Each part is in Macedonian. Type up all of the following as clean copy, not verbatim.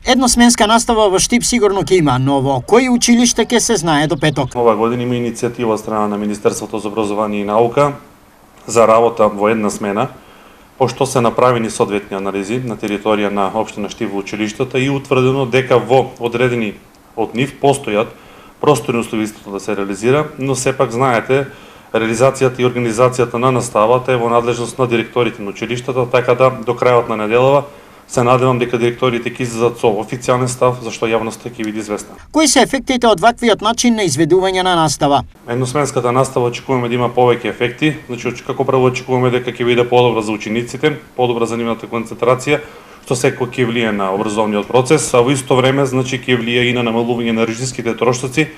Едносменска настава во Штип сигурно ќе има, но во кои училишта ќе се знае до петок. Ова година има иницијатива од страна на Министерството за образование и наука за работа во една смена, пошто се направени соодветни анализи на територија на општина Штип во училиштата и утврдено дека во одредени од нив постојат просторни услови истото да се реализира, но сепак знаете, реализацијата и организацијата на наставата е во надлежност на директорите на училиштата, така да до крајот на неделава се надевам дека директорите ќе излезат со официјален став, зашто јавноста ќе биде известна. Кои се ефектите од ваквиот начин на изведување на настава? Едносменската настава очекуваме да има повеќе ефекти, значи како прво очекуваме дека ќе биде подобра за учениците, подобра за нивната концентрација, што секој ќе влие на образовниот процес, а во исто време значи ќе влие и на намалување на режиските трошоци,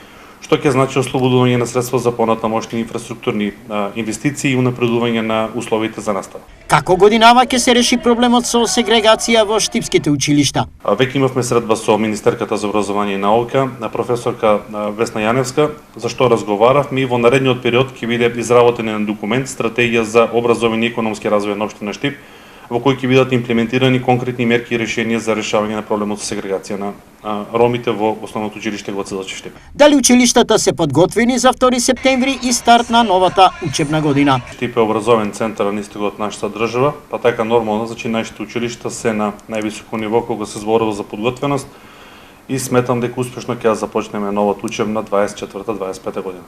што ќе значи ослободување на средства за понатамошни инфраструктурни инвестиции и унапредување на условите за настава. Како годинава ќе се реши проблемот со сегрегација во штипските училишта? Веќе имавме средба со Министерката за образование и наука, професорка Весна Јаневска, за што разговаравме и во наредниот период ќе биде изработен еден документ, стратегија за образование и економски развој на општина Штип, во кој ќе бидат имплементирани конкретни мерки и решенија за решавање на проблемот со сегрегација на ромите во основното училиште во Гоце Делчев Штип. Дали училиштата се подготвени за 2 септември и старт на новата учебна година? Штип е образовен центар на истото од нашата држава, па така нормално, значи нашите училишта се на највисоко ниво кога се зборува за подготвеност и сметам дека успешно ќе започнеме новата учебна 24-25 година.